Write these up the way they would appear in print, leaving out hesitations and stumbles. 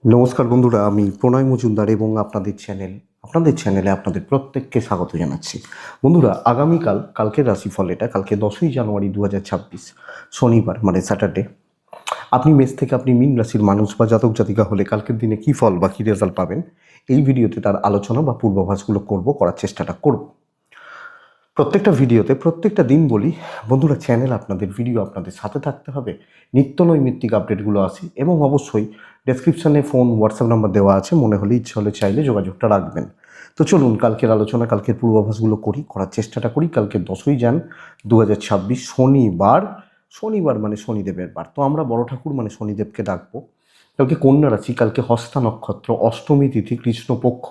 নমস্কার বন্ধুরা, আমি প্রণয় মজুমদার এবং আপনাদের চ্যানেলে আপনাদের প্রত্যেককে স্বাগত জানাচ্ছি। বন্ধুরা, কালকের রাশিফল এটা, কালকে 10ই জানুয়ারি 2026 শনিবার মানে স্যাটারডে। আপনি মীন রাশির মানুষ বা জাতক জাতিকা হলে কালকের দিনে কী ফল বা কী রেজাল্ট পাবেন, এই ভিডিওতে তার আলোচনা বা পূর্বাভাসগুলো করার চেষ্টাটা করব। প্রত্যেকটা ভিডিওতে প্রত্যেকটা দিন বলি, বন্ধুরা, ভিডিও আপনাদের সাথে থাকতে হবে, নিত্য নৈমিত্তিক আপডেটগুলো আসে এবং অবশ্যই ডেসক্রিপশানে ফোন হোয়াটসঅ্যাপ নাম্বার দেওয়া আছে, মনে হলে ইচ্ছে হলে চাইলে যোগাযোগটা রাখবেন। তো চলুন কালকের পূর্বাভাসগুলো করার চেষ্টাটা করি। কালকে 10ই জান 2026 শনিবার মানে শনিদেবের বার। তো আমরা বড় ঠাকুর মানে শনিদেবকে ডাকবো। কালকে কন্যা রাশি, কালকে হস্তা নক্ষত্র, অষ্টমী তিথি, কৃষ্ণপক্ষ,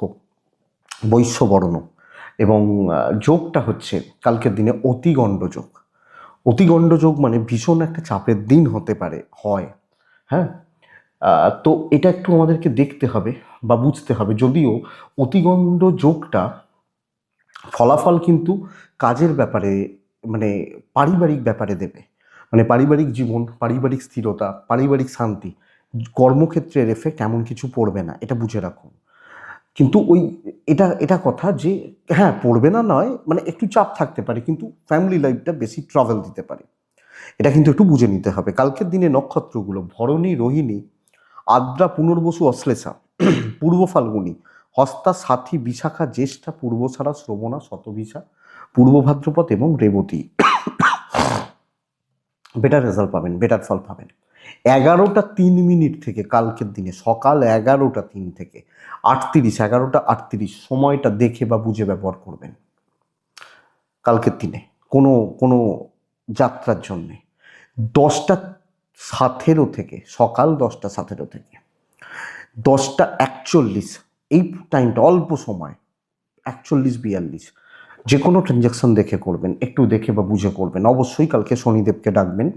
বৈশ্যবর্ণ এবং যোগটা হচ্ছে কালকের দিনে অতিগণ্ড যোগ। অতিগণ্ড যোগ মানে ভীষণ একটা চাপের দিন হয়। হ্যাঁ, তো এটা একটু আমাদেরকে দেখতে হবে বা বুঝতে হবে। যদিও অতিগণ্ড যোগটা ফলাফল কিন্তু কাজের ব্যাপারে, মানে পারিবারিক ব্যাপারে দেবে, মানে পারিবারিক জীবন, পারিবারিক স্থিরতা, পারিবারিক শান্তি, কর্মক্ষেত্রের এফেক্ট এমন কিছু পড়বে না, এটা বুঝে রাখুন। কিন্তু এটা এটা কথা যে হ্যাঁ, পড়বে না নয়, মানে একটু চাপ থাকতে পারে, কিন্তু ফ্যামিলি লাইফটা বেশি ট্রাভেল দিতে পারে, এটা কিন্তু একটু বুঝে নিতে হবে। কালকের দিনে নক্ষত্রগুলো ভরণী, রোহিণী, আদ্রা, পুনর্বসু, অশ্লেষা, পূর্ব ফাল্গুনী, হস্তা, সাথী, বিশাখা, জ্যেষ্ঠা, পূর্বসারা, শ্রবণা, শতভিষা, পূর্ব ভাদ্রপদ এবং রেবতী বেটার ফল পাবেন। 11টা 3 মিনিট থেকে কালকের দিনে, সকাল 11টা 3 থেকে 11টা 38 সময়টা দেখে বা বুঝে ব্যবহার করবেন কালকের দিনে কোনো যাত্রার জন্যে। 10টা 17 থেকে, সকাল 10টা 17 থেকে 10টা 41, এই টাইমটা অল্প সময়, 41-42, যে কোনো ট্রানজ্যাকশন দেখে করবেন, একটু দেখে বা বুঝে করবেন। অবশ্যই কালকে শনিদেবকে ডাকবেন,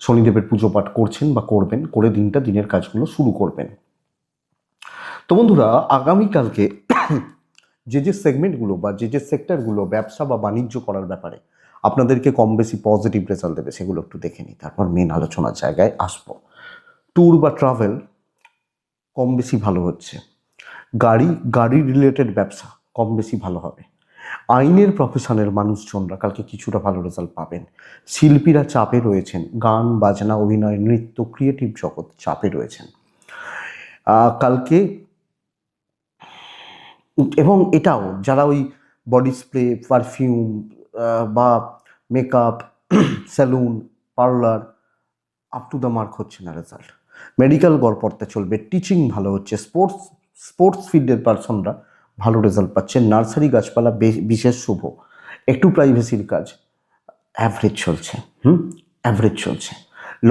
শনিদেবের পুজো পাঠ করছেন বা করবেন, করে দিনের কাজগুলো শুরু করবেন। তো বন্ধুরা, আগামীকালকে যে সেগমেন্টগুলো বা যে সেক্টরগুলো ব্যবসা বা বাণিজ্য করার ব্যাপারে আপনাদেরকে কম বেশি পজিটিভ রেজাল্ট দেবে, সেগুলো একটু দেখে নিই, তারপর মেন আলোচনার জায়গায় আসবো। ট্যুর বা ট্রাভেল কম বেশি ভালো হচ্ছে। গাড়ি রিলেটেড ব্যবসা কম বেশি ভালো হবে। আইনের প্রফেশনের মানুষজনরা কালকে কিছুটা ভালো রেজাল্ট পাবেন। শিল্পীরা চাপে রয়েছেন, গান বাজনা, অভিনয়, নৃত্য, ক্রিয়েটিভ জগৎ চাপে রয়েছেন কালকে। এবং এটাও যারা ওই বডি স্প্রে, পারফিউম বা makeup, salon, parlour, up to the mark হচ্ছে না রেজাল্ট। মেডিকেল গড়পড়তে চলবে, টিচিং ভালো হচ্ছে, স্পোর্টস ফিল্ডের পার্সনরা ভালো রেজাল্ট পাচ্ছেন, নার্সারি গাছপালা বিশেষ শুভ, একটু প্রাইভেসির কাজ অ্যাভারেজ চলছে।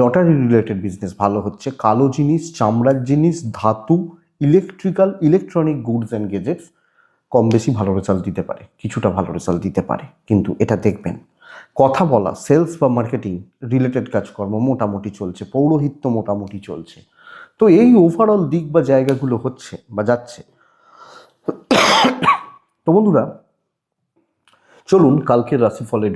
লটারি রিলেটেড বিজনেস ভালো হচ্ছে, কালো জিনিস, চামড়ার জিনিস, ধাতু, ইলেকট্রনিক গুডস অ্যান্ড গেজেটস কম বেশি ভালো রেজাল্ট দিতে পারে, কিছুটা ভালো রেজাল্ট দিতে পারে, কিন্তু এটা দেখবেন। কথা বলা, সেলস বা মার্কেটিং রিলেটেড কাজকর্ম মোটামুটি চলছে, পৌরোহিত্য মোটামুটি চলছে। তো এই ওভারঅল দিক বা জায়গাগুলো হচ্ছে বা যাচ্ছে। তো বন্ধুরা, চলুন কালকের রাশিফলে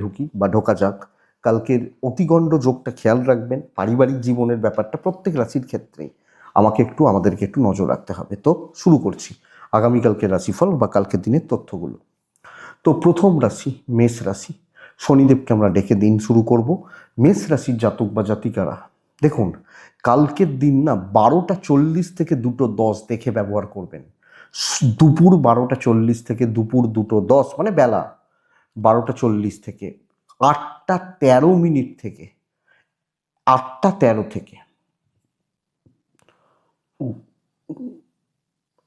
ঢোকা যাক। কালকের অতিগণ্ড যোগটা খেয়াল রাখবেন। পারিবারিক জীবনের ব্যাপারটা প্রত্যেক রাশির ক্ষেত্রেই আমাদেরকে একটু নজর রাখতে হবে। তো শুরু করছি আগামীকালকের রাশিফল বা কালকের দিনের তথ্যগুলো। তো প্রথম রাশি মেষ রাশি, শনিদেবকে আমরা ডেকে দিন শুরু করব। মেষ রাশির জাতক বা জাতিকারা দেখুন, কালকের দিন না 12টা 40 থেকে 2টো 10 দেখে ব্যবহার করবেন। দুপুর 12টা 40 থেকে দুপুর 2টো 10 মানে বেলা 12টা 40 থেকে 8টা 13 মিনিট থেকে 8টা 13 থেকে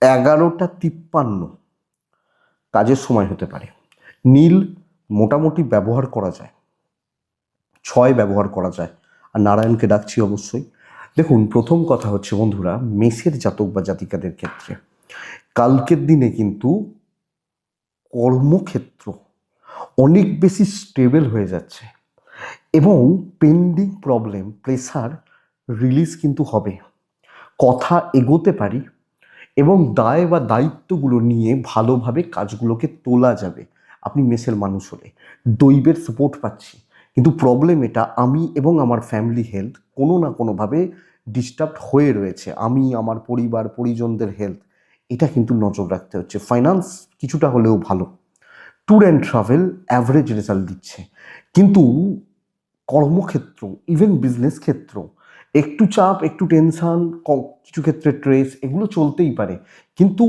11টা 53 কাজের সময় হতে পারে। নীল মোটামুটি ব্যবহার করা যায়, 6 ব্যবহার করা যায়, আর নারায়ণকে ডাকছি অবশ্যই। দেখুন, প্রথম কথা হচ্ছে বন্ধুরা, মেষের জাতক বা জাতিকাদের ক্ষেত্রে কালকের দিনে কিন্তু কর্মক্ষেত্র অনেক বেশি স্টেবল হয়ে যাচ্ছে এবং পেন্ডিং প্রবলেম, প্রেসার রিলিজ কিন্তু হবে, কথা এগোতে পারি এবং দায় বা দায়িত্বগুলো নিয়ে ভালোভাবে কাজগুলোকে তোলা যাবে। আপনি মেষের মানুষ হলে দৈবের সাপোর্ট পাচ্ছি, কিন্তু প্রবলেম এটা, আমি এবং আমার ফ্যামিলি হেলথ কোনো না কোনোভাবে ডিস্টার্বড হয়ে রয়েছে, আমি আমার পরিবার পরিজনদের হেলথ, এটা কিন্তু নজর রাখতে হচ্ছে। ফাইন্যান্স কিছুটা হলেও ভালো, tour and travel average result দিচ্ছে, কিন্তু কর্মক্ষেত্র ইভেন বিজনেস ক্ষেত্র একটু চাপ, একটু টেনশন, কিছু ক্ষেত্রে ট্রেস, এগুলো চলতেই পারে, কিন্তু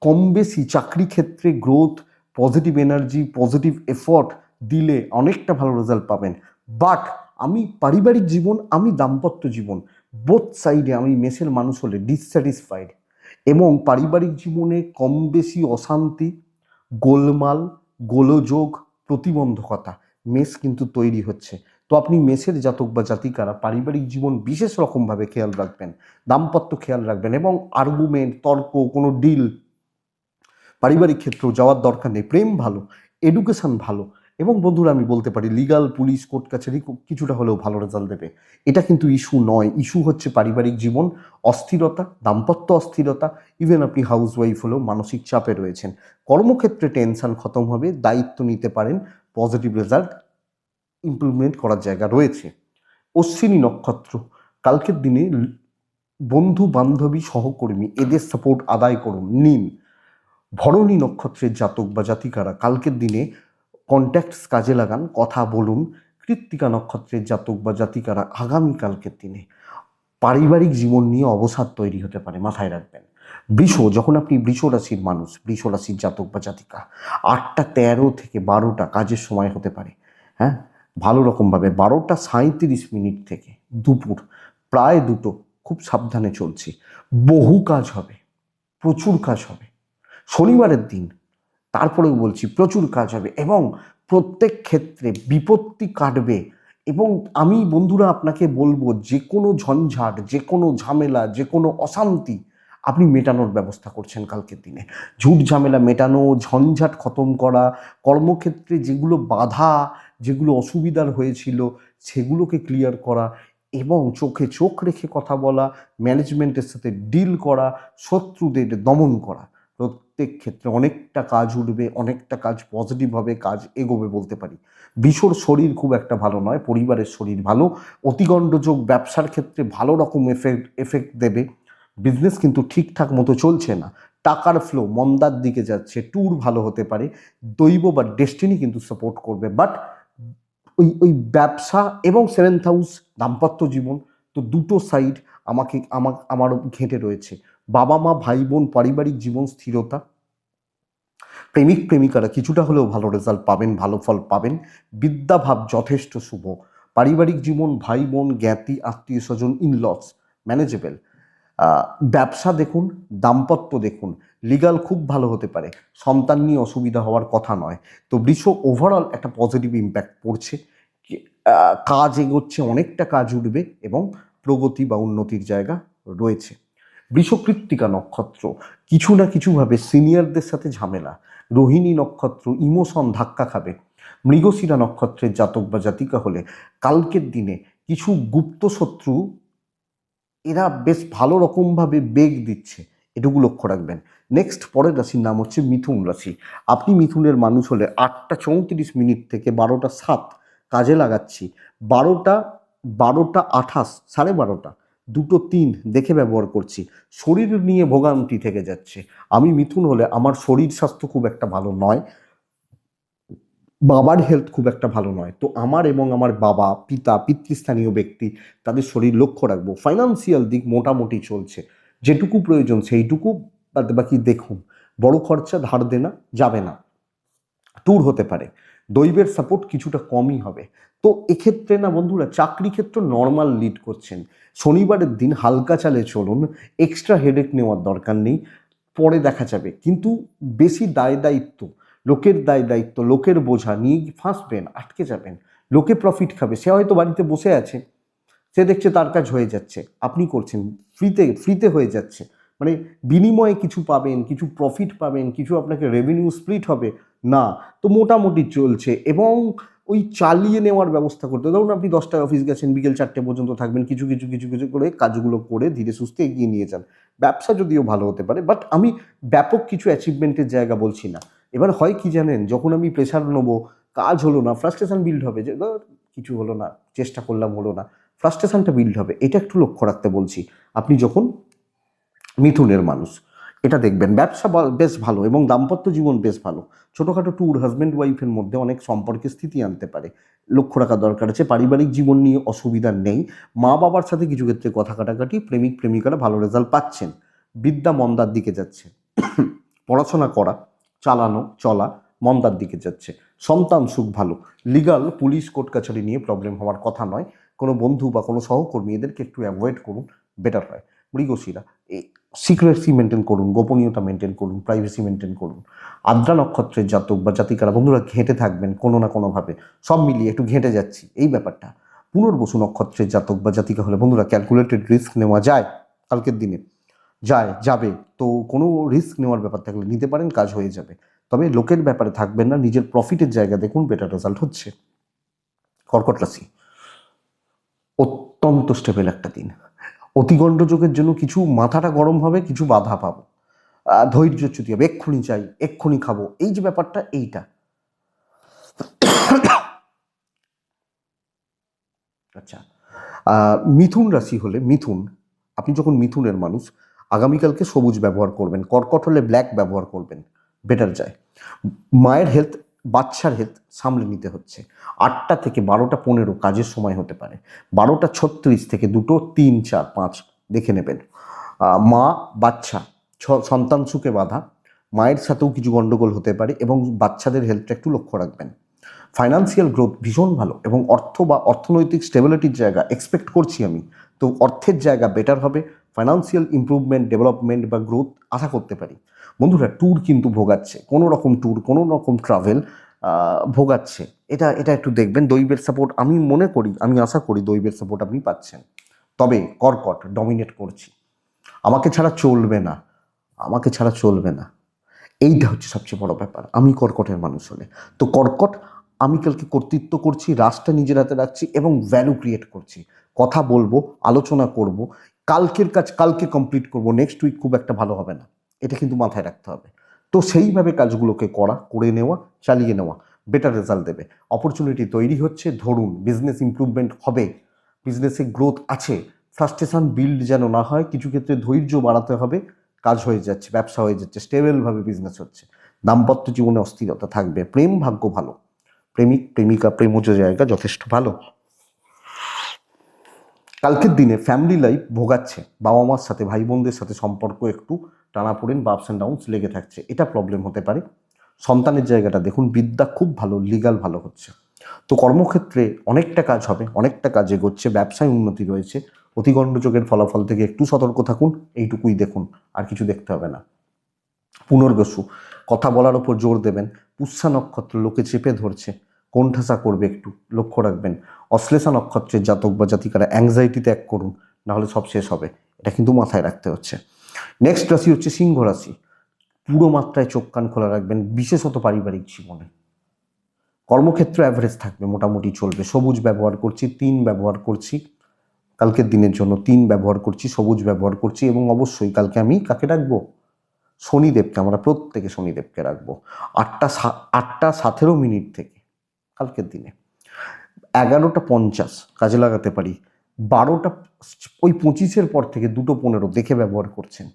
কম বেশি চাকরি ক্ষেত্রে growth, positive energy, positive effort দিলে অনেকটা ভালো রেজাল্ট পাবেন। বাট আমি পারিবারিক জীবন, আমি দাম্পত্য জীবন, বোথ সাইডে আমি মেসের মানুষ হলে ডিসস্যাটিসফাইড, এবং পারিবারিক জীবনে কম বেশি অশান্তি, গোলমাল, গোলযোগ, প্রতিবন্ধকতা, মেস কিন্তু তৈরি হচ্ছে। তো আপনি মেসের জাতক বা জাতিকারা পারিবারিক জীবন বিশেষ রকমভাবে খেয়াল রাখবেন, দাম্পত্য খেয়াল রাখবেন, এবং আর্গুমেন্ট, তর্ক, কোনো ডিল পারিবারিক ক্ষেত্রেও যাওয়ার দরকার নেই। প্রেম ভালো, এডুকেশন ভালো, এবং বন্ধুরা আমি বলতে পারি লিগাল, পুলিশ, কোর্ট কাছারি কিছুটা হলেও ভালো রেজাল্ট দেবে। এটা কিন্তু ইস্যু নয়, ইস্যু হচ্ছে পারিবারিক জীবন, অস্থিরতা, দাম্পত্য অস্থিরতা, ইভেন আপনি হাউস ওয়াইফ হলেও মানসিক চাপে রয়েছেন। কর্মক্ষেত্রে টেনশন খতম হবে, দায়িত্ব নিতে পারেন, পজিটিভ রেজাল্ট ইমপ্লিমেন্ট করার জায়গা রয়েছে। অশ্বিনী নক্ষত্র, কালকের দিনে বন্ধু বান্ধবী সহকর্মী এদের সাপোর্ট আদায় করুন, নিন। ভরণী নক্ষত্রের জাতক বা জাতিকারা কালকের দিনে কন্ট্যাক্টস কাজে লাগান, কথা বলুন। কৃত্তিকা নক্ষত্রের জাতক বা জাতিকারা আগামীকালকের দিনে পারিবারিক জীবন নিয়ে অবসাদ তৈরি হতে পারে, মাথায় রাখবেন। বৃষ, যখন আপনি বৃষ রাশির মানুষ, বৃষ রাশির জাতক বা জাতিকা, 8টা 13 থেকে 12টা কাজের সময় হতে পারে। হ্যাঁ, ভালো রকমভাবে 12টা 37 মিনিট থেকে দুপুর প্রায় 2টো, খুব সাবধানে চলছি। বহু কাজ হবে, প্রচুর কাজ হবে শনিবারের দিন। তারপরেও বলছি প্রচুর কাজ হবে, এবং প্রত্যেক ক্ষেত্রে বিপত্তি কাটবে। এবং আমি বন্ধুরা আপনাকে বলবো, যে কোনো ঝঞ্ঝাট, যে কোনো ঝামেলা, যে কোনো অশান্তি আপনি মেটানোর ব্যবস্থা করছেন কালকের দিনে। ঝুট ঝামেলা মেটানো, ঝঞ্ঝাট খতম করা, কর্মক্ষেত্রে যেগুলো বাধা, যেগুলো অসুবিধার হয়েছিল সেগুলোকে ক্লিয়ার করা, এবং চোখে চোখ রেখে কথা বলা, ম্যানেজমেন্টের সাথে ডিল করা, শত্রুদের দমন করা। প্রত্যেক ক্ষেত্রে অনেকটা কাজ উঠবে, অনেকটা কাজ পজিটিভভাবে কাজ এগোবে বলতে পারি। বিশ্বর শরীর খুব একটা ভালো নয়, পরিবারের শরীর ভালো। অতিগণ্ডযোগ ব্যবসার ক্ষেত্রে ভালো রকম এফেক্ট দেবে। বিজনেস কিন্তু ঠিকঠাক মতো চলছে না, টাকার ফ্লো মন্দার দিকে যাচ্ছে, ট্যুর ভালো হতে পারে, দৈব বা ডেস্টিনি কিন্তু সাপোর্ট করবে। বাট ওই ব্যবসা এবং 7th হাউস দাম্পত্য জীবন, তো দুটো সাইড আমারও ঘেঁটে রয়েছে। বাবা মা, ভাই বোন, পারিবারিক জীবন, স্থিরতা, প্রেমিক প্রেমিকারা কিছুটা হলেও ভালো রেজাল্ট পাবেন, ভালো ফল পাবেন। বিদ্যাভাব যথেষ্ট শুভ, পারিবারিক জীবন, ভাই বোন, জ্ঞাতি, আত্মীয় স্বজন, ইনলস ম্যানেজেবল। ব্যবসা দেখুন, দাম্পত্য দেখুন, লিগাল খুব ভালো হতে পারে, সন্তান নিয়ে অসুবিধা হওয়ার কথা নয়। তো বৃষ ওভারঅল একটা পজিটিভ ইম্প্যাক্ট পড়ছে, কাজ এগোচ্ছে, অনেকটা কাজ উঠবে, এবং প্রগতি বা উন্নতির জায়গা রয়েছে। বৃষকৃত্তিকা নক্ষত্র, কিছু না কিছুভাবে সিনিয়রদের সাথে ঝামেলা। রোহিণী নক্ষত্র, ইমোশন ধাক্কা খাবে। মৃগশিরা নক্ষত্রের জাতক বা জাতিকা হলে কালকের দিনে কিছু গুপ্ত শত্রু, এরা বেশ ভালো রকমভাবে বেগ দিচ্ছে, এটুকু লক্ষ্য রাখবেন। নেক্সট পরের রাশির নাম হচ্ছে মিথুন রাশি। আপনি মিথুনের মানুষ হলে 8টা 34 মিনিট থেকে 12টা 7 কাজে লাগাচ্ছি। 12টা 28, 12:30, 2টো 3 দেখে ব্যবহার করছি। শরীর নিয়ে ভোগান্তি থেকে যাচ্ছে। আমি মিথুন হলে আমার শরীর স্বাস্থ্য খুব একটা ভালো নয়, বাবার হেলথ খুব একটা ভালো নয়। তো আমার এবং আমার বাবা, পিতা, পিতৃস্থানীয় ব্যক্তি, তাদের শরীর লক্ষ্য রাখবো। ফাইন্যান্সিয়াল দিক মোটামুটি চলছে, যেটুকু প্রয়োজন সেইটুকু, বাকি দেখুন। বড় খরচা ধার দেনা যাবে না, ট্যুর হতে পারে, দৈবের সাপোর্ট কিছুটা কমই হবে। তো এক্ষেত্রে না বন্ধুরা, চাকরি ক্ষেত্র নর্মাল লিড করছেন। শনিবারের দিন হালকা চালে চলুন, এক্সট্রা হেডেক নেওয়ার দরকার নেই, পরে দেখা যাবে। কিন্তু বেশি দায় দায়িত্ব, লোকের দায় দায়িত্ব, লোকের বোঝা নিয়ে ফাঁসবেন, আটকে যাবেন। লোকে প্রফিট খাবে, সে হয়তো বাড়িতে বসে আছে, সে দেখছে তার কাজ হয়ে যাচ্ছে, আপনি করছেন ফ্রিতে, ফ্রিতে হয়ে যাচ্ছে, মানে বিনিময়ে কিছু পাবেন, কিছু প্রফিট পাবেন, কিছু আপনাকে রেভিনিউ স্প্লিট হবে না। তো মোটামুটি চলছে, এবং ওই চালিয়ে নেওয়ার ব্যবস্থা করতে, ধরুন আপনি 10টায় অফিস গেছেন, বিকেল 4টে পর্যন্ত থাকবেন, কিছু কিছু কিছু কিছু করে কাজগুলো করে ধীরে সুস্থে এগিয়ে নিয়ে যান। ব্যবসা যদিও ভালো হতে পারে, বাট আমি ব্যাপক কিছু অ্যাচিভমেন্টের জায়গা বলছি না। এবার হয় কি জানেন, যখন আমি প্রেশার নেবো, কাজ হলো না, ফ্রাস্ট্রেশন বিল্ড হবে, যে কিছু হলো না, চেষ্টা করলাম হলো না, ফ্রাস্ট্রেশনটা বিল্ড হবে, এটা একটু লক্ষ্য রাখতে বলছি। আপনি যখন মিথুনের মানুষ, এটা দেখবেন ব্যবসা বেশ ভালো এবং দাম্পত্য জীবন বেশ ভালো। ছোটোখাটো ট্যুর হাজব্যান্ড ওয়াইফের মধ্যে অনেক সম্পর্কের স্থিতি আনতে পারে, লক্ষ্য রাখা দরকার আছে। পারিবারিক জীবন নিয়ে অসুবিধা নেই, মা বাবার সাথে কিছু ক্ষেত্রে কথা কাটাকাটি, প্রেমিক প্রেমিকারা ভালো রেজাল্ট পাচ্ছেন, বিদ্যা মন্দার দিকে যাচ্ছে, পড়াশোনা করা চালানো চলা মন্দার দিকে যাচ্ছে, সন্তান সুখ ভালো, লিগাল পুলিশ কোর্ট কাছারি নিয়ে প্রবলেম হওয়ার কথা নয়। কোনো বন্ধু বা কোনো সহকর্মী এদেরকে একটু অ্যাভয়েড করুন, বেটার হয়। মৃগশিরা, এই সিক্রেসি মেনটেন করুন, গোপনীয়তা মেনটেন করুন, প্রাইভেসি মেনটেন করুন। আদ্রা নক্ষত্রের জাতক বা জাতিকারা বন্ধুরা ঘেঁটে থাকবেন কোনো না কোনোভাবে, সব মিলিয়ে একটু ঘেঁটে যাচ্ছি এই ব্যাপারটা। পুনর্বসু নক্ষত্রের জাতক বা জাতিকা হলে বন্ধুরা ক্যালকুলেটেড রিস্ক নেওয়া যায় কালকের দিনে, যাবে। তো কোনো রিস্ক নেওয়ার ব্যাপার থাকলে নিতে পারেন, কাজ হয়ে যাবে। তবে লোকের ব্যাপারে থাকবেন না, নিজের প্রফিটের জায়গা দেখুন, বেটার রেজাল্ট হচ্ছে। কর্কট রাশি, অত্যন্ত স্টেবল একটা দিন। অতিগণ্ডযোগের জন্য কিছু মাথাটা গরম হবে, কিছু বাধা পাবো, ধৈর্যচ্যুতি হবে, এক্ষুনি চাই এক্ষুনি খাবো, এই যে ব্যাপারটা এইটা। আচ্ছা, মিথুন রাশি হলে মিথুন, আপনি যখন মিথুনের মানুষ, আগামীকালকে সবুজ ব্যবহার করবেন, কর্কট হলে ব্ল্যাক ব্যবহার করবেন, বেটার যায়। মায়ের হেলথ, বাচ্চার হেলথ সামলে নিতে হচ্ছে। 8টা থেকে 12টা 15 কাজের সময় হতে পারে, 12টা 36 থেকে 2টো 3 4 5 দেখে নেবেন। মা বাচ্চা সন্তান সুখে বাধা, মায়ের সাথেও কিছু গণ্ডগোল হতে পারে এবং বাচ্চাদের হেলথটা একটু লক্ষ্য রাখবেন। ফাইন্যান্সিয়াল গ্রোথ ভীষণ ভালো এবং অর্থ বা অর্থনৈতিক স্টেবিলিটির জায়গা এক্সপেক্ট করছি আমি, তো অর্থের জায়গা বেটার হবে। ফাইন্যান্সিয়াল ইমপ্রুভমেন্ট, ডেভেলপমেন্ট বা গ্রোথ আশা করতে পারি। বন্ধুরা ট্যুর কিন্তু ভোগাচ্ছে, কোনো রকম ট্যুর, কোনো রকম ট্রাভেল ভোগাচ্ছে, এটা এটা একটু দেখবেন। দৈবের সাপোর্ট আমি মনে করি, আমি আশা করি দৈবের সাপোর্ট আপনি পাচ্ছেন। তবে কর্কট ডমিনেট করছি, আমাকে ছাড়া চলবে না, আমাকে ছাড়া চলবে না, এইটা হচ্ছে সবচেয়ে বড় ব্যাপার। আমি কর্কটের মানুষ হলে, তো কর্কট আমি কালকে কর্তৃত্ব করছি, রাশটা নিজের হাতে রাখছি এবং ভ্যালু ক্রিয়েট করছি। কথা বলবো, আলোচনা করব, কালকের কাজ কালকে কমপ্লিট করব, নেক্সট উইক খুব একটা ভালো হবে না, এটা কিন্তু মাথায় রাখতে হবে। তো সেইভাবে কাজগুলোকে করে নেওয়া, চালিয়ে নেওয়া বেটার রেজাল্ট দেবে। অপরচুনিটি তৈরি হচ্ছে, ধরুন বিজনেস ইমপ্রুভমেন্ট হবে, বিজনেসে গ্রোথ আছে, ফ্রাস্ট্রেশন বিল্ড যেন না হয়, কিছু ক্ষেত্রে ধৈর্য বাড়াতে হবে, কাজ হয়ে যাচ্ছে, ব্যবসা হয়ে যাচ্ছে, স্টেবলভাবে বিজনেস হচ্ছে। দাম্পত্য জীবনে অস্থিরতা থাকবে, প্রেম ভাগ্য ভালো, প্রেমিক প্রেমিকা প্রেমজ জায়গা যথেষ্ট ভালো। কালকের দিনে ফ্যামিলি লাইফ ভোগাচ্ছে, বাবা মার সাথে ভাই বোনদের সাথে সম্পর্ক একটু টানাপোড়েন বা আপস অ্যান্ড ডাউনস লেগে থাকছে, এটা প্রবলেম হতে পারে। সন্তানের জায়গাটা দেখুন, বিদ্যা খুব ভালো, লিগাল ভালো হচ্ছে। তো কর্মক্ষেত্রে অনেকটা কাজ হবে, অনেকটা কাজ এগোচ্ছে, ব্যবসায় উন্নতি রয়েছে। অতিগণ্ডযোগের ফলাফল থেকে একটু সতর্ক থাকুন, এইটুকুই দেখুন, আর কিছু দেখতে হবে না। পুনর্বসু, কথা বলার ওপর জোর দেবেন। পুষ্যা নক্ষত্র লোকে চেপে ধরছে, কোণঠাসা করবে, একটু লক্ষ্য রাখবেন। অশ্লেষা নক্ষত্রের জাতক বা জাতিকারা অ্যাংজাইটি ত্যাগ করুন, নাহলে সব শেষ হবে, এটা কিন্তু মাথায় রাখতে হচ্ছে। নেক্সট রাশি হচ্ছে সিংহ রাশি। পুরো মাত্রায় চোখ কান খোলা রাখবেন, বিশেষত পারিবারিক জীবনে। কর্মক্ষেত্র অ্যাভারেজ থাকবে, মোটামুটি চলবে। সবুজ ব্যবহার করছি, 3 ব্যবহার করছি কালকের দিনের জন্য, 3 ব্যবহার করছি, সবুজ ব্যবহার করছি এবং অবশ্যই কালকে আমি কাকে রাখবো? শনিদেবকে, আমরা প্রত্যেকে শনিদেবকে রাখবো। 8টা 17 থেকে কালকের দিনে 11টা 50 কাজে লাগাতে পারি, 12টা ওই 25-এর পর থেকে 2টো 15 দেখে ব্যবহার করছেন।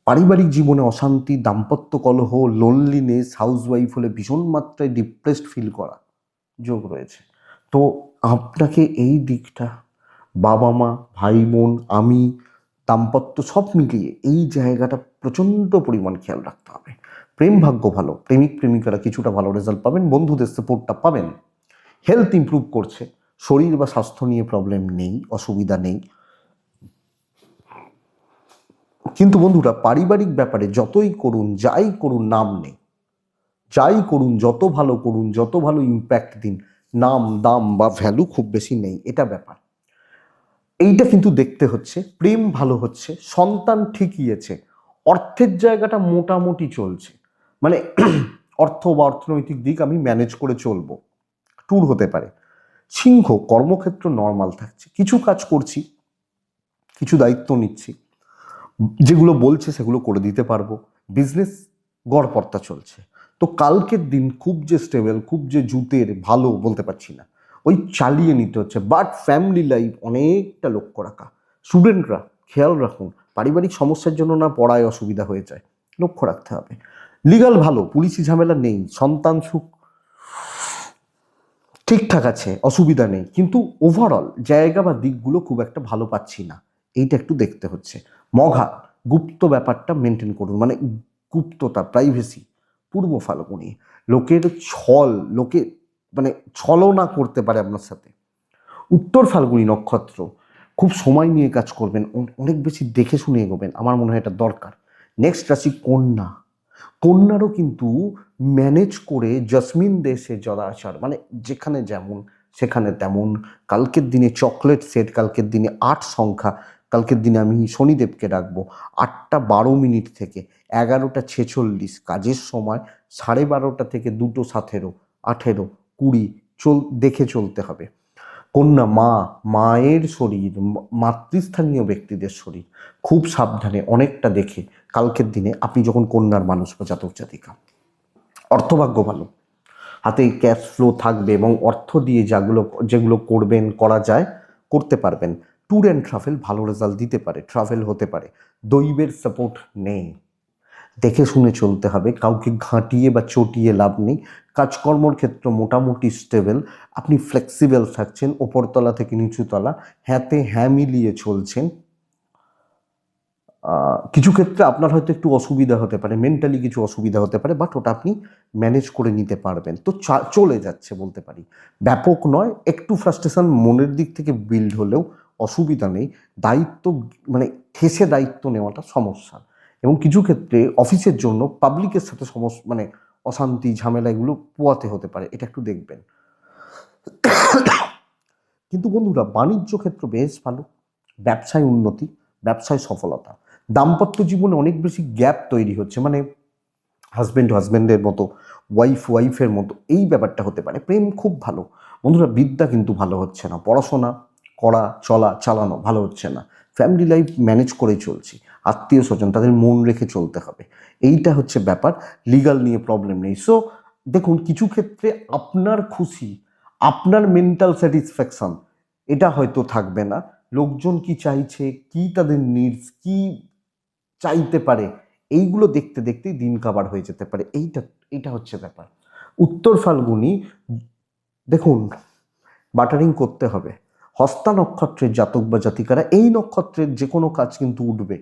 পারিবারিক জীবনে অশান্তি, দাম্পত্য কলহ, লোনলিনেস, হাউসওয়াইফ হলে ভীষণ মাত্রায় ডিপ্রেসড ফিল করা যোগ রয়েছে। তো আপনাকে এই দিকটা, বাবা মা ভাই বোন আমি দাম্পত্য সব মিলিয়ে এই জায়গাটা প্রচণ্ড পরিমাণ খেয়াল রাখতে হবে। প্রেম ভাগ্য ভালো, প্রেমিক প্রেমিকারা কিছুটা ভালো রেজাল্ট পাবেন, বন্ধুদের সাপোর্টটা পাবেন। হেলথ ইমপ্রুভ করছে, শরীর বা স্বাস্থ্য নিয়ে প্রবলেম নেই, অসুবিধা নেই। কিন্তু বন্ধুরা পারিবারিক ব্যাপারে যতই করুন, যাই করুন, নাম নেই। যাই করুন, যত ভালো করুন, যত ভালো ইম্প্যাক্ট দিন, নাম দাম বা ভ্যালু খুব বেশি নেই, এটা ব্যাপার। এইটা কিন্তু দেখতে হচ্ছে। প্রেম ভালো হচ্ছে, সন্তান ঠিকই আছে, অর্থের জায়গাটা মোটামুটি চলছে, মানে অর্থ বা অর্থনৈতিক দিক আমি ম্যানেজ করে চলবো, ট্যুর হতে পারে। সিংহ, কর্মক্ষেত্র নর্মাল থাকছে, কিছু কাজ করছি, কিছু দায়িত্ব নিচ্ছি, যেগুলো বলছে সেগুলো করে দিতে পারবো, বিজনেস গড়পড়তা চলছে। তো কালকের দিন খুব যে স্টেবল, খুব যে জুতের ভালো বলতে পারছি না, ওই চালিয়ে নিতে হচ্ছে। বাট ফ্যামিলি লাইফ অনেকটা লক্ষ্য রাখা। স্টুডেন্টরা খেয়াল রাখুন পারিবারিক সমস্যার জন্য না পড়ায় অসুবিধা হয়ে যায়, লক্ষ্য রাখতে হবে। লিগাল ভালো, পুলিশি ঝামেলা নেই, সন্তান সুখ ঠিকঠাক আছে, অসুবিধা নেই, কিন্তু ওভারঅল জায়গা বা দিকগুলো খুব একটা ভালো পাচ্ছি না, এইটা একটু দেখতে হচ্ছে। মঘা, গুপ্ত ব্যাপারটা মেনটেন করুন, মানে গুপ্ততা, প্রাইভেসি। পূর্ব ফাল্গুনি, লোকের ছল, লোকে মানে ছলনা করতে পারে আপনার সাথে। উত্তর ফাল্গুনি নক্ষত্র, খুব সময় নিয়ে কাজ করবেন, অনেক বেশি দেখে শুনে এগোবেন, আমার মনে হয় এটা দরকার। নেক্সট রাশি কন্যা। কন্যারও কিন্তু ম্যানেজ করে জসমিন দেশে জলাচার, মানে যেখানে যেমন সেখানে তেমন। কালকের দিনে চকলেট সেট, কালকের দিনে 8 সংখ্যা, কালকের দিনে আমি শনিদেবকে রাখবো 8:12 থেকে 11:46, কাজের সময় 12:30 থেকে 2:17, 18, 20 দেখে চলতে হবে। কন্যা মা, মায়ের শরীর, মাতৃস্থানীয় ব্যক্তিদের শরীর খুব সাবধানে অনেকটা দেখে কালকের দিনে আপনি যখন কন্যার মানুষ বা জাতক জাতিকা। অর্থভাগ্য ভালো, হাতে ক্যাশ ফ্লো থাকবে এবং অর্থ দিয়ে যেগুলো করবেন, করা যায় করতে পারবেন। ট্যুর অ্যান্ড ট্রাভেল ভালো রেজাল্ট দিতে পারে, ট্রাভেল হতে পারে। দৈবের সাপোর্ট নেই, দেখে শুনে চলতে হবে, কাউকে ঘাঁটিয়ে বা চটিয়ে লাভ নেই। কাজকর্মর ক্ষেত্র মোটামুটি স্টেবল, আপনি ফ্লেক্সিবল থাকছেন, ওপরতলা থেকে নিচুতলা হ্যাঁতে হ্যাঁ মিলিয়ে চলছেন। কিছু ক্ষেত্রে আপনার হয়তো একটু অসুবিধা হতে পারে, মেন্টালি কিছু অসুবিধা হতে পারে, বাট ওটা আপনি ম্যানেজ করে নিতে পারবেন, তো চলে যাচ্ছে বলতে পারি। ব্যাপক নয়, একটু ফ্রাস্ট্রেশন মনের দিক থেকে বিল্ড হলেও অসুবিধা নেই। দায়িত্ব মানে ঠেসে দায়িত্ব নেওয়াটা সমস্যা, এবং কিছু ক্ষেত্রে অফিসের জন্য পাবলিকের সাথে মানে অশান্তি ঝামেলা এগুলো পোয়াতে হতে পারে, এটা একটু দেখবেন। কিন্তু বন্ধুরা বাণিজ্য ক্ষেত্র বেশ ভালো, ব্যবসায় উন্নতি, ব্যবসায় সফলতা। দাম্পত্য জীবনে অনেক বেশি গ্যাপ তৈরি হচ্ছে, মানে হাজব্যান্ডের মতো, ওয়াইফের মতো, এই ব্যাপারটা হতে পারে। প্রেম খুব ভালো বন্ধুরা, বিদ্যা কিন্তু ভালো হচ্ছে না, পড়াশোনা করা চালানো ভালো হচ্ছে না। ফ্যামিলি লাইফ ম্যানেজ করেই চলছি, আত্মীয় স্বজন তাদের মন রেখে চলতে হবে, এইটা হচ্ছে ব্যাপার। লিগাল নিয়ে প্রবলেম নেই। সো দেখুন কিছু ক্ষেত্রে আপনার খুশি, আপনার মেন্টাল স্যাটিসফ্যাকশন এটা হয়তো থাকবে না, লোকজন কি চাইছে, কি তাদের নিডস, কি চাইতে পারে, এইগুলো দেখতে দেখতেই দিন কাবার হয়ে যেতে পারে, এইটা হচ্ছে ব্যাপার। উত্তর ফাল্গুনি, দেখুন বাটারিং করতে হবে। হস্তা নক্ষত্রের জাতক বা জাতিকারা, এই নক্ষত্রের যে কোনো কাজ কিন্তু উঠবে।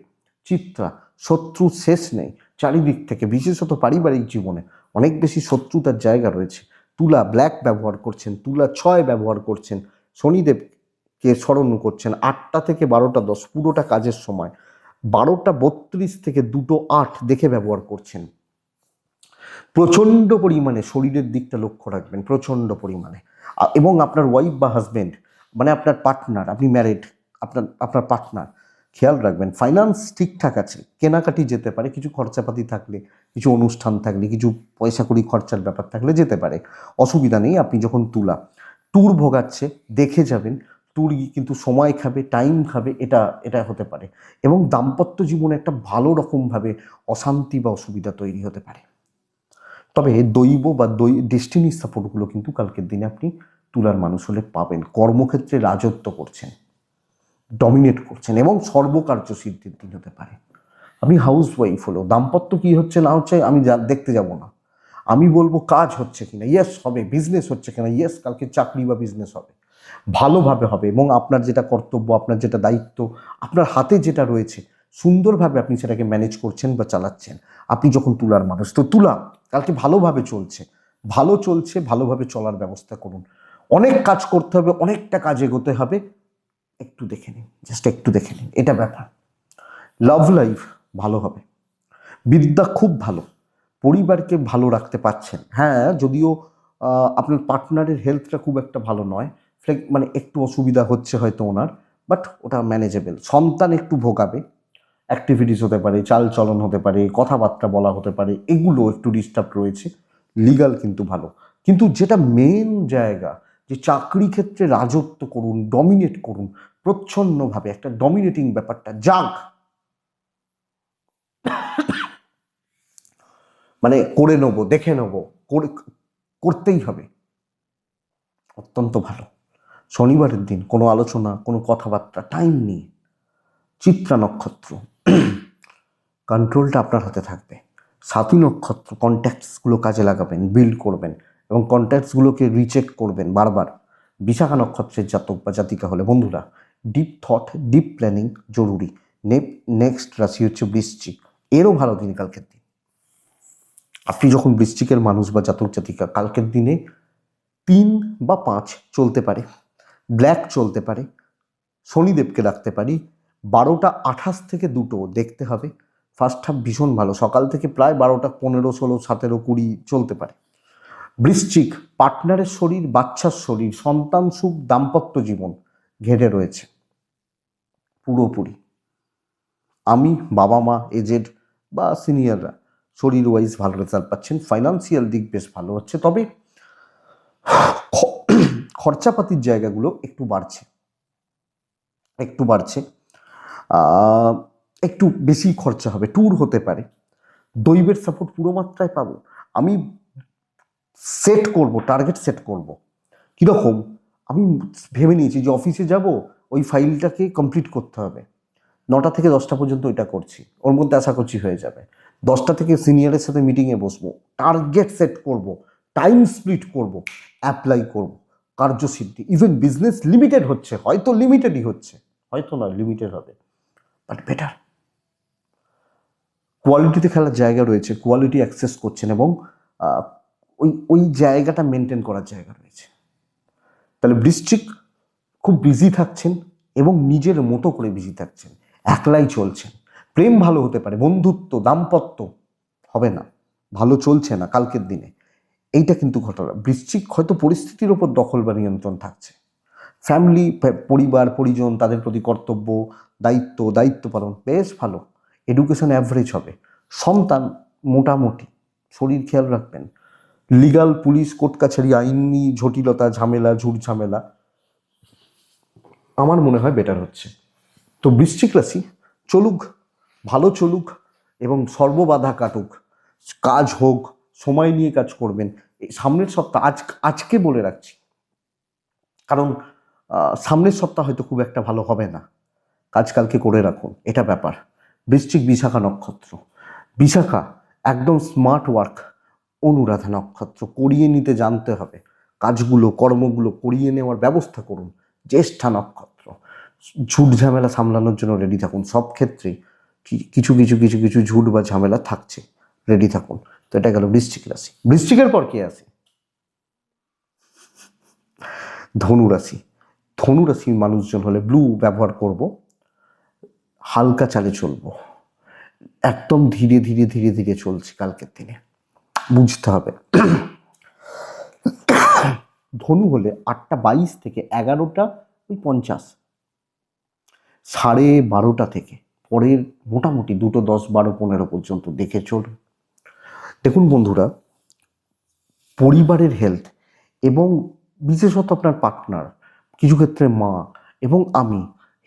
চিত্রা, শত্রু শেষ নেই চারিদিক থেকে, বিশেষত পারিবারিক জীবনে অনেক বেশি শত্রুতার জায়গা রয়েছে। তুলা ব্ল্যাক ব্যবহার করছেন, তুলা 6 ব্যবহার করছেন, শনিদেবকে স্মরণ করছেন। 8টা থেকে 12:10 পুরোটা কাজের সময়, 12:32 থেকে 2:08 দেখে ব্যবহার করছেন। প্রচণ্ড পরিমাণে শরীরের দিকটা লক্ষ্য রাখবেন, প্রচণ্ড পরিমাণে। এবং আপনার ওয়াইফ বা হাজব্যান্ড, মানে আপনার পার্টনার, আপনি ম্যারিড, আপনার পার্টনার, খেয়াল রাখবেন ফাইন্যান্স ঠিকঠাক আছে, কেনাকাটি যেতে পারে, কিছু খরচাপাতি থাকলে, কিছু অনুষ্ঠান থাকলে, কিছু পয়সা কড়ি খরচার ব্যাপার থাকলে যেতে পারে, অসুবিধা নেই। আপনি যখন ট্যুর ভোগাচ্ছে দেখে যাবেন, ট্যুর কিন্তু সময় খাবে, টাইম খাবে, এটা হতে পারে। এবং দাম্পত্য জীবনে একটা ভালো রকমভাবে অশান্তি বা অসুবিধা তৈরি হতে পারে। তবে দৈব বা ডেস্টিনির সাপোর্টগুলো কিন্তু কালকের দিনে আপনি তুলার মানুষ হলে পাবেন। কর্মক্ষেত্রে রাজত্ব করছেন, ডমিনেট করছেন, এবং সর্বকার্য সিদ্ধির দিন হতে পারে। আমি হাউস ওয়াইফ হলো, দাম্পত্য কি হচ্ছে না হচ্ছে আমি দেখতে যাব না, আমি বলবো কাজ হচ্ছে কিনা, ইয়েস হবে, বিজনেস হচ্ছে কিনা, ইয়েস কালকে চাকরি বা বিজনেস হবে, ভালোভাবে হবে, এবং আপনার যেটা কর্তব্য, আপনার যেটা দায়িত্ব, আপনার হাতে যেটা রয়েছে সুন্দরভাবে আপনি সেটাকে ম্যানেজ করছেন বা চালাচ্ছেন। আপনি যখন তুলার মানুষ, তো তুলা কালকে ভালোভাবে চলছে, ভালোভাবে চলার ব্যবস্থা করুন। অনেক কাজ করতে হবে, অনেকটা কাজ এগোতে হবে, একটু দেখে নিন, জাস্ট একটু দেখে নিন, এটা ব্যাপার। লাভ লাইফ ভালো হবে, বিদ্যা খুব ভালো, পরিবারকে ভালো রাখতে পারছেন। হ্যাঁ, যদিও আপনার পার্টনারের হেলথটা খুব একটা ভালো নয়, মানে একটু অসুবিধা হচ্ছে হয়তো ওনার, বাট ওটা ম্যানেজেবল। সন্তান একটু ভোগাবে, অ্যাক্টিভিটিস হতে পারে, চাল চলন হতে পারে, কথাবার্তা বলা হতে পারে, এগুলো একটু ডিস্টার্ব রয়েছে। লিগাল কিন্তু ভালো, কিন্তু যেটা মেন জায়গা, যে চাকরি ক্ষেত্রে রাজত্ব করুন, ডমিনেট করুন প্রচ্ছন্নভাবে, একটা ডমিনেটিং ব্যাপারটা যাক, মানে করে নেবো, দেখে নেবো, করতেই হবে, অত্যন্ত ভালো। শনিবারের দিন কোনো আলোচনা, কোনো কথাবার্তা টাইম নিয়ে চিত্রা নক্ষত্র, কন্ট্রোলটা আপনার হাতে থাকবে। সাথী নক্ষত্র, কন্ট্যাক্টসগুলো কাজে লাগাবেন, বিল্ড করবেন এবং কন্ট্যাক্টসগুলোকে রিচেক করবেন বারবার। বিশাখা নক্ষত্রের জাতক বা জাতিকা হলে বন্ধুরা ডিপ থট, ডিপ প্ল্যানিং জরুরি। নেক্সট রাশি হচ্ছে বৃশ্চিক। এরও ভালো দিন কালকের দিন। আপনি যখন বৃশ্চিকের মানুষ বা জাতক জাতিকা, কালকের দিনে 3 বা 5 চলতে পারে, ব্ল্যাক চলতে পারে, শনিদেবকে রাখতে পারি। 12টা 28 থেকে 2টো দেখতে হবে। ফার্স্ট হাফ ভীষণ ভালো, সকাল থেকে প্রায় 12টা 15, 16, 17, 20 চলতে পারে। বৃশ্চিক, পার্টনারের শরীর, বাচ্চার শরীর, সন্তান সুখ, দাম্পত্য জীবন ঘেরে রয়েছে পুরোপুরি। আমি, বাবা মা, এজেড বা সিনিয়ররা শরীর ওয়াইজ ভালো রেজাল্ট পাচ্ছেন। ফাইন্যান্সিয়াল দিক বেশ ভালো হচ্ছে, তবে খরচাপাতির জায়গাগুলো একটু বাড়ছে, একটু বেশি খরচা হবে, ট্যুর হতে পারে। দৈবের সাপোর্ট পুরো মাত্রায় পাবো। আমি সেট করব, টার্গেট সেট করব। কীরকম? আমি ভেবে নিয়েছি যে অফিসে যাব, ওই ফাইলটাকে কমপ্লিট করতে হবে। 9টা থেকে 10টা পর্যন্ত ওইটা করছি, ওর মধ্যে আশা করছি হয়ে যাবে। 10টা থেকে সিনিয়রের সাথে মিটিংয়ে বসবো, টার্গেট সেট করব, টাইম স্প্লিট করব, অ্যাপ্লাই করব, কার্যসিদ্ধি। ইভেন বিজনেস লিমিটেড হচ্ছে, হয়তো লিমিটেডই হচ্ছে, হয়তো না লিমিটেড হবে, বাট বেটার। কোয়ালিটিতে খেলার জায়গা রয়েছে, কোয়ালিটি অ্যাক্সেস করছেন এবং ওই জায়গাটা মেনটেন করার জায়গা রয়েছে। তাহলে বৃশ্চিক খুব বিজি থাকছেন এবং নিজের মতো করে বিজি থাকছেন, একলাই চলছেন। প্রেম ভালো হতে পারে, বন্ধুত্ব, দাম্পত্য হবে না, ভালো চলছে না কালকের দিনে, এইটা কিন্তু ঘটনা। বৃশ্চিক হয়তো পরিস্থিতির ওপর দখল বা নিয়ন্ত্রণ থাকছে। ফ্যামিলি, পরিবার পরিজন, তাদের প্রতি কর্তব্য, দায়িত্ব পালন বেশ ভালো। এডুকেশন অ্যাভারেজ হবে। সন্তান মোটামুটি, শরীর খেয়াল রাখবেন। লিগাল, পুলিশ, কোর্ট কাছারি, আইনি জটিলতা, ঝামেলা, ঝুট ঝামেলা আমার মনে হয় বেটার হচ্ছে। তো বৃশ্চিক রাশি চলুক, ভালো চলুক এবং সর্ববাধা কাটুক। কাজ হোক, সময় নিয়ে কাজ করবেন। এই সামনের সপ্তাহ, আজকে বলে রাখছি, কারণ সামনের সপ্তাহ হয়তো খুব একটা ভালো হবে না। কাজ কালকে করে রাখুন, এটা ব্যাপার। বৃশ্চিক, বিশাখা নক্ষত্র। বিশাখা একদম স্মার্ট ওয়ার্ক। অনুরাধা নক্ষত্র, করিয়ে নিতে জানতে হবে কাজগুলো, কর্মগুলো করিয়ে নেওয়ার ব্যবস্থা করুন। জ্যেষ্ঠা নক্ষত্র, ঝুট ঝামেলা সামলানোর জন্য রেডি থাকুন। সব ক্ষেত্রে কিছু কিছু কিছু কিছু ঝুট বা ঝামেলা থাকছে, রেডি থাকুন। তো এটা গেল বৃশ্চিক রাশি। বৃশ্চিকের পর কে আসে? ধনুরাশি। ধনুরাশির মানুষজন হলে ব্লু ব্যবহার করব, হালকা চালে চলবো, একদম ধীরে ধীরে ধীরে ধীরে চলছি কালকের দিনে, বুঝতে হবে। ধনু হলে 8টা 22 থেকে 11টা 50, 12:30 থেকে পরের মোটামুটি 2টো 10, 12, 15 পর্যন্ত দেখে চলুন। দেখুন বন্ধুরা, পরিবারের হেলথ এবং বিশেষত আপনার পার্টনার, কিছু ক্ষেত্রে মা এবং আমি,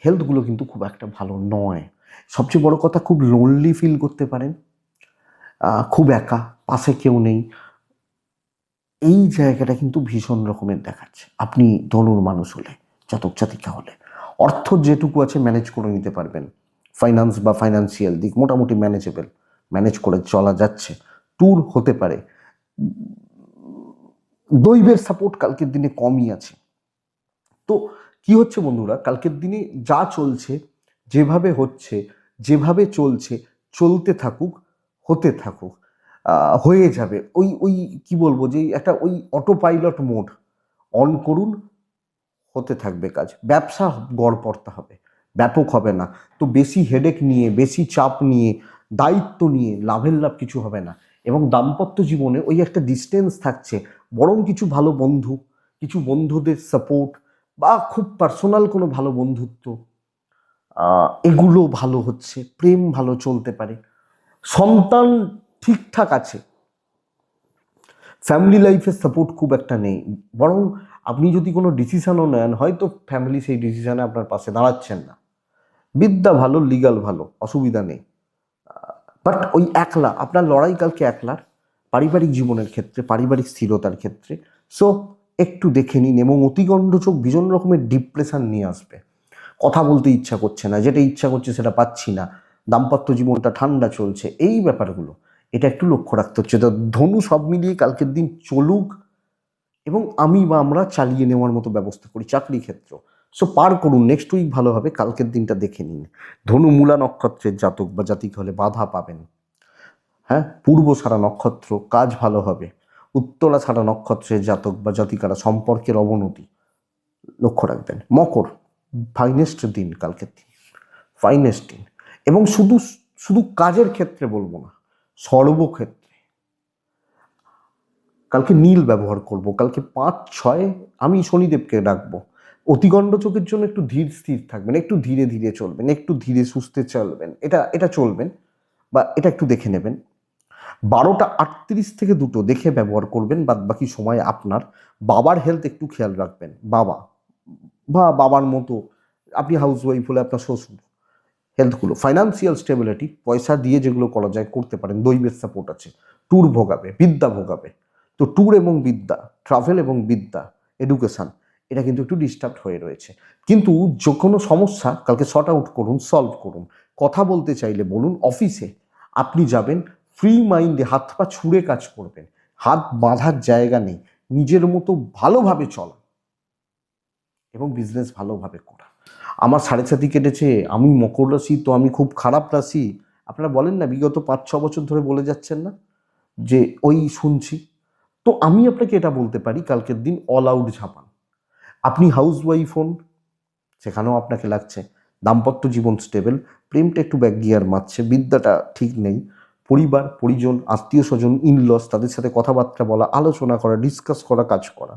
হেলথগুলো কিন্তু খুব একটা ভালো নয়। সবচেয়ে বড় কথা, খুব লোনলি ফিল করতে পারেন, খুব একা, পাশে কেউ নেই। এই জায়গাটা কিন্তু ভীষণ রকমের দেখাচ্ছে আপনি ধনুর মানুষ হলে, জাতক জাতিকা হলে। অর্থ যেটুকু আছে ম্যানেজ করে নিতে পারবেন। ফাইন্যান্স বা ফাইন্যান্সিয়াল দিক মোটামুটি ম্যানেজেবল, ম্যানেজ করে চলা যাচ্ছে। ট্যুর হতে পারে। দৈবের সাপোর্ট কালকের দিনে কমই আছে। তো কি হচ্ছে বন্ধুরা, কালকের দিনে যা চলছে, যেভাবে হচ্ছে, যেভাবে চলছে, চলতে থাকুক, হতে থাকুক, হয়ে যাবে। ওই ওই কি বলবো, যে একটা ওই অটো পাইলট মোড অন করুন, হতে থাকবে কাজ। ব্যবসা গড়পড়তা হবে, ব্যাপক হবে না। তো বেশি হেডেক নিয়ে, বেশি চাপ নিয়ে, দায়িত্ব নিয়ে লাভের লাভ কিছু হবে না। এবং দাম্পত্য জীবনে ওই একটা ডিস্টেন্স থাকছে, বরং কিছু ভালো বন্ধু, কিছু বন্ধুদের সাপোর্ট বা খুব পার্সোনাল কোনো ভালো বন্ধুত্ব, এগুলো ভালো হচ্ছে। প্রেম ভালো চলতে পারে। সন্তান ঠিকঠাক আছে। ফ্যামিলি লাইফের সাপোর্ট খুব একটা নেই, বরং আপনি যদি কোনো ডিসিশনও নেন, হয়তো ফ্যামিলি সেই ডিসিশনে আপনার পাশে দাঁড়াচ্ছেন না। বিদ্যা ভালো, লিগাল ভালো, অসুবিধা নেই, বাট ওই একলা, আপনার লড়াই কালকে একলার, পারিবারিক জীবনের ক্ষেত্রে, পারিবারিক স্থিরতার ক্ষেত্রে। সো একটু দেখে নিন, এবং অতিগণ্ডচোখ ভীষণ রকমের ডিপ্রেশন নিয়ে আসবে। কথা বলতে ইচ্ছা করছে না, যেটা ইচ্ছা করছে সেটা পাচ্ছি না, দাম্পত্য জীবনটা ঠান্ডা চলছে, এই ব্যাপারগুলো এটা একটু লক্ষ্য রাখতে হচ্ছে। তো ধনু সব মিলিয়ে কালকের দিন চলুক এবং আমি বা আমরা চালিয়ে নেওয়ার মতো ব্যবস্থা করি চাকরি ক্ষেত্র। সো পার করুন, নেক্সট উইক ভালো হবে, কালকের দিনটা দেখে নিন। ধনু মূলা নক্ষত্রের জাতক বা জাতিক হলে বাধা পাবেন। হ্যাঁ, পূর্ব সারা নক্ষত্র কাজ ভালো হবে। উত্তরা সারা নক্ষত্রের জাতক বা জাতিকারা সম্পর্কের অবনতি লক্ষ্য রাখবেন। মকর ফাইনেস্ট দিন কালকের দিন, ফাইনেস্ট দিন। এবং শুধু শুধু কাজের ক্ষেত্রে বলবো না, সর্বক্ষেত্রে কালকে নীল ব্যবহার করব। কালকে 5-6 আমি শনিদেবকে ডাকবো। অতিগণ্ড চোখের জন্য একটু ধীর স্থির থাকবেন, একটু ধীরে ধীরে চলবেন, একটু ধীরে সুস্থে চলবেন, এটা এটা চলবেন বা এটা একটু দেখে নেবেন। 12:38 থেকে 2 দেখে ব্যবহার করবেন, বাদ বাকি সময় আপনার। বাবার হেলথ একটু খেয়াল রাখবেন, বাবা বা বাবার মতো আপনি হাউস ওয়াইফ হলে আপনার শ্বশুর, হেলথগুলো। ফাইন্যান্সিয়াল স্টেবিলিটি, পয়সা দিয়ে যেগুলো করা যায় করতে পারেন, দৈবের সাপোর্ট আছে। ট্যুর ভোগাবে, বিদ্যা ভোগাবে। তো ট্যুর এবং বিদ্যা, ট্রাভেল এবং বিদ্যা, এডুকেশন, এটা কিন্তু একটু ডিস্টার্ব হয়ে রয়েছে। কিন্তু যে কোনো সমস্যা কালকে শর্ট আউট করুন, সলভ করুন। কথা বলতে চাইলে বলুন। অফিসে আপনি যাবেন ফ্রি মাইন্ডে, হাত পা ছুঁড়ে কাজ করবেন, হাত বাঁধার জায়গা নেই, নিজের মতো ভালোভাবে চলা এবং বিজনেস ভালোভাবে করা। আমার 7.5 কেটেছে, আমি মকর রাশি, তো আমি খুব খারাপ রাশি। আপনারা বলেন না, বিগত 5-6 বছর ধরে বলে যাচ্ছেন না যে ওই শুনছি। তো আমি আপনাকে এটা বলতে পারি, কালকের দিন অল আউট ঝাঁপান। আপনি হাউস ওয়াইফ হন, সেখানেও আপনাকে লাগছে। দাম্পত্য জীবন স্টেবল, প্রেমটা একটু ব্যাক গিয়ার মারছে, বিদ্যাটা ঠিক নেই। পরিবার পরিজন আত্মীয় স্বজন ইনলস, তাদের সাথে কথাবার্তা বলা, আলোচনা করা, ডিসকাস করা, কাজ করা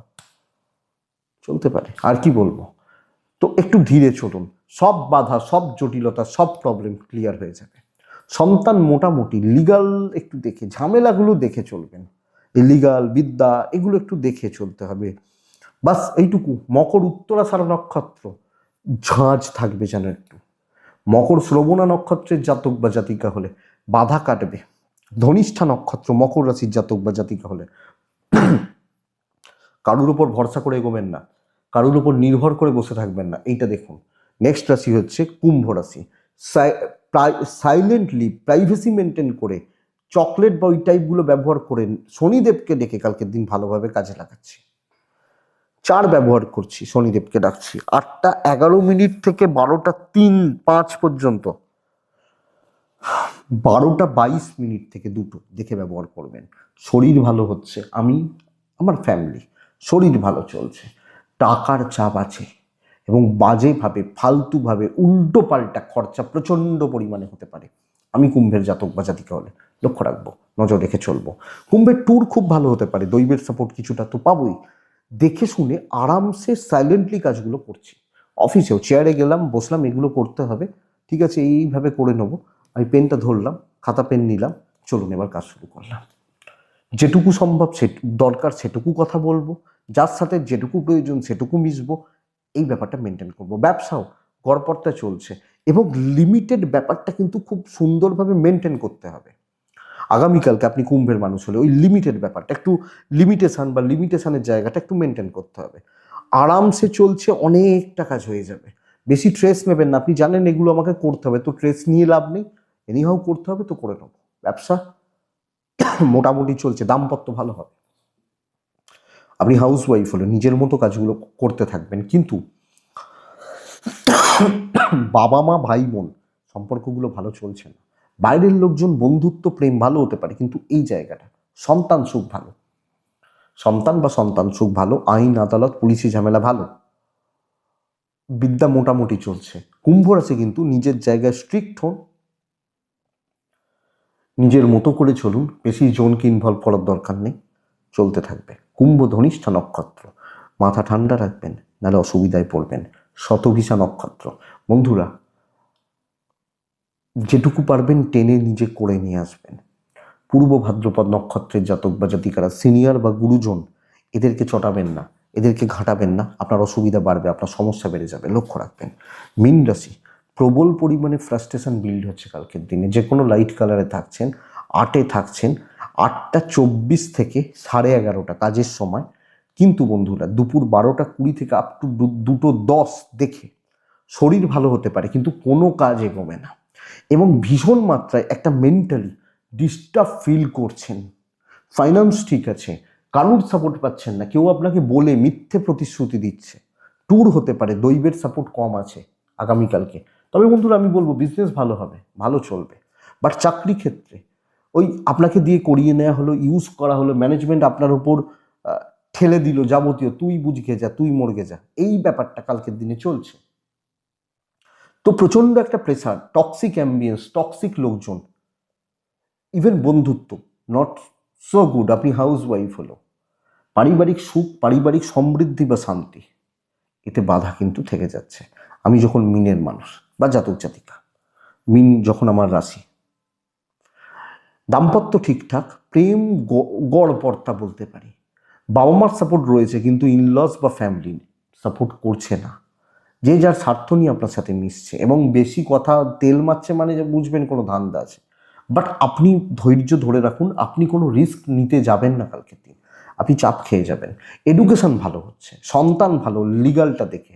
চলতে পারে। আর কি বলবো, তো একটু ধীরে চলুন, সব বাধা, সব জটিলতা, সব প্রবলেম ক্লিয়ার হয়ে যাবে। সন্তান মোটামুটি লিগাল একটু দেখে, ঝামেলাগুলো দেখে চলবেন। লিগাল বিদ্যা এগুলো একটু দেখে চলতে হবে, বাস এইটুকু। মকর উত্তরা সারা নক্ষত্র ঝাঁঝ থাকবে যেন একটু। মকর শ্রবণা নক্ষত্রের জাতক বা জাতিকা হলে বাধা কাটবে। ধনিষ্ঠা নক্ষত্র মকর রাশির জাতক বা জাতিকা হলে কারুর উপর ভরসা করে এগোবেন না, কারুর উপর নির্ভর করে বসে থাকবেন না, এইটা দেখুন। নেক্সট রাশি হচ্ছে কুম্ভ রাশি। সাইলেন্টলি প্রাইভেসি মেনটেন করে চকলেট বা ওই টাইপগুলো ব্যবহার করে শনিদেবকে ডেকে কালকের দিন ভালোভাবে কাজে লাগাচ্ছি। 4 ব্যবহার করছি, শনিদেবকে ডাকছি। 8:11 থেকে 12:03-5 পর্যন্ত, 12:22 থেকে 2 দেখে ব্যবহার করবেন। শরীর ভালো হচ্ছে, আমি আমার ফ্যামিলি শরীর ভালো চলছে, টাকার চাপ আছে এবং বাজেভাবে ফালতুভাবে উল্টো পাল্টা খরচা প্রচণ্ড পরিমাণে হতে পারে। আমি কুম্ভের জাতক বা জাতিকা হলে লক্ষ্য রাখবো, নজর রেখে চলবো। কুম্ভের ট্যুর খুব ভালো হতে পারে, দৈবের সাপোর্ট কিছুটা তো পাবোই। দেখে শুনে আরামসে সাইলেন্টলি কাজগুলো করছি। অফিসেও চেয়ারে গেলাম, বসলাম, এগুলো করতে হবে, ঠিক আছে, এইভাবে করে নেবো। আমি পেনটা ধরলাম, খাতা পেন নিলাম, চলুন এবার কাজ শুরু করলাম। যেটুকু সম্ভব দরকার সেটুকু কথা বলবো, যার সাথে যেটুকু প্রয়োজন সেটুকু মিশবো, এই ব্যাপারটা মেনটেন করবো। ব্যবসাও গড়পড়তা চলছে এবং লিমিটেড ব্যাপারটা কিন্তু খুব সুন্দরভাবে মেনটেন করতে হবে। আগামীকালকে আপনি কুম্ভের মানুষ হলে ওই লিমিটেড ব্যাপারটা একটু, লিমিটেশন বা লিমিটেশনের জায়গাটা একটু মেনটেন করতে হবে। আরামসে চলছে, অনেকটা কাজ হয়ে যাবে। বেশি ট্রেস নেবেন না, আপনি জানেন এগুলো আমাকে করতে হবে, তো ট্রেস নিয়ে লাভ নেই, এনিহাও করতে হবে তো করে নেবো। ব্যবসা মোটামুটি চলছে, দাম্পত্য ভালো হবে। আপনি হাউস ওয়াইফ হলে নিজের মতো কাজগুলো করতে থাকবেন, কিন্তু বাবা মা ভাই বোন সম্পর্কগুলো ভালো চলছে না। বাইরের লোকজন বন্ধুত্ব প্রেম ভালো হতে পারে, কিন্তু এই জায়গাটা সন্তান সুখ ভালো, সন্তান বা সন্তান সুখ ভালো, আইন আদালত পুলিশি ঝামেলা ভালো, বিদ্যা মোটামুটি চলছে। কুম্ভ রাশি কিন্তু নিজের জায়গায় স্ট্রিক্ট হন, নিজের মতো করে চলুন, বেশি জনকে ইনভলভ করার দরকার নেই, চলতে থাকবে। কুম্ভ ধনিষ্ঠা নক্ষত্র, মাথা ঠান্ডা রাখবেন, নাহলে অসুবিধায় পড়বেন। শতভিষা নক্ষত্র, বন্ধুরা যেটুকু পারবেন টেনে নিজে করে নিয়ে আসবেন। পূর্ব ভাদ্রপদ নক্ষত্রের জাতক বা জাতিকারা সিনিয়র বা গুরুজন, এদেরকে চটাবেন না, এদেরকে ঘাঁটাবেন না, আপনার অসুবিধা বাড়বে, আপনার সমস্যা বেড়ে যাবে, লক্ষ্য রাখবেন। মীন রাশি, প্রবল পরিমাণে ফ্রাস্ট্রেশন বিল্ড হচ্ছে কালকের দিনে। যে কোনো লাইট কালারে থাকছেন, 8-এ থাকছেন, 8:24 থেকে 11:30 কাজের সময়। কিন্তু বন্ধুরা দুপুর 12:20 থেকে আপ টু 2:10 দেখে শরীর ভালো হতে পারে কিন্তু কোনো কাজ এগোবে না, এবং ভীষণ মাত্রায় একটা মেন্টালি ডিস্টার্ব ফিল করছেন। ফাইন্যান্স ঠিক আছে, কারুর সাপোর্ট পাচ্ছেন না, কেউ আপনাকে বলে মিথ্যে প্রতিশ্রুতি দিচ্ছে, ট্যুর হতে পারে, দৈবের সাপোর্ট কম আছে আগামীকালকে। তবে বন্ধুরা আমি বলবো বিজনেস ভালো হবে, ভালো চলবে। বাট চাকরি ক্ষেত্রে ওই আপনাকে দিয়ে করিয়ে নেওয়া হলো, ইউজ করা হলো, ম্যানেজমেন্ট আপনার উপর ঠেলে দিল যাবতীয়, তুই বুঝগে যা, তুই মরগে যা, এই ব্যাপারটা কালকের দিনে চলছে। তো প্রচণ্ড একটা প্রেসার, টক্সিক অ্যাম্বিয়েন্স, টক্সিক লোকজন, ইভেন বন্ধুত্ব নট সো গুড। আপনি হাউস ওয়াইফ হলো, পারিবারিক সুখ, পারিবারিক সমৃদ্ধি বা শান্তি, এতে বাধা কিন্তু থেকে যাচ্ছে। আমি যখন মিনের মানুষ বা জাতক জাতিকা, মিন যখন আমার রাশি, দাম্পত্য ঠিকঠাক, প্রেম গড়পড়তা বলতে পারি, বাবা মার সাপোর্ট রয়েছে কিন্তু ইনলস বা ফ্যামিলি সাপোর্ট করছে না। যে যার স্বার্থ নিয়ে আপনার সাথে মিশছে এবং বেশি কথা তেল মারছে, মানে যে বুঝবেন কোনো ধান্দা আছে। বাট আপনি ধৈর্য ধরে রাখুন, আপনি কোনো রিস্ক নিতে যাবেন না কালকের দিন, আপনি চাপ খেয়ে যাবেন। এডুকেশন ভালো হচ্ছে, সন্তান ভালো, লিগালটা দেখে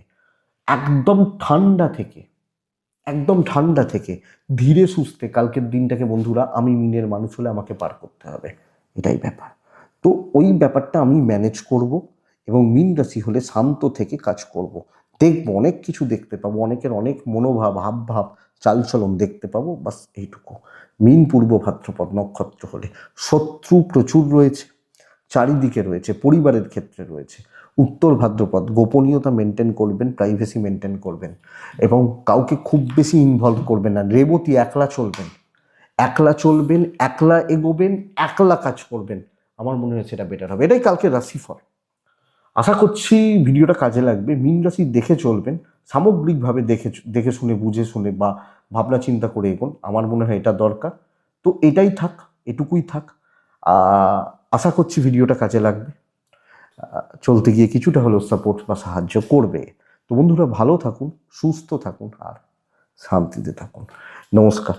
একদম ঠান্ডা থেকে, একদম ঠান্ডা থেকে ধীরে সুস্থে কালকের দিনটাকে বন্ধুরা আমি মিনের মানুষ হলে আমাকে পার করতে হবে, এটাই ব্যাপার। তো ওই ব্যাপারটা আমি ম্যানেজ করব, এবং মিন রাশি হলে শান্ত থেকে কাজ করব। দেখবো অনেক কিছু দেখতে পাবো, অনেকের অনেক মনোভাব, হাবভাব, চালচলন দেখতে পাবো, বাস এইটুকু। মিন পূর্ব ভাদ্রপদ নক্ষত্র হলে শত্রু প্রচুর রয়েছে, চারিদিকে রয়েছে, পরিবারের ক্ষেত্রে রয়েছে। উত্তর ভাদ্রপদ গোপনীয়তা মেনটেন করবেন, প্রাইভেসি মেনটেন করবেন, এবং কাউকে খুব বেশি ইনভলভ করবেন না। রেবতী একলা চলবেন, একলা চলবেন, একলা এগোবেন, একলা কাজ করবেন। আমার মনে হয় সেটা বেটার হবে। এটাই কালকে রাশিফল। আশা করছি ভিডিওটা কাজে লাগবে। মীন রাশি দেখে চলবেন, সামগ্রিকভাবে দেখে দেখে শুনে বুঝে শুনে বা ভাবনা চিন্তা করে এগোন। আমার মনে হয় এটা দরকার। তো এটাই থাক, এটুকুই থাক। আশা করছি ভিডিওটা কাজে লাগবে, চলতে গিয়ে কিছুটা হলেও সাপোর্ট বা সাহায্য করবে। তো বন্ধুরা ভালো থাকুন, সুস্থ থাকুন, আর শান্তিতে থাকুন। নমস্কার।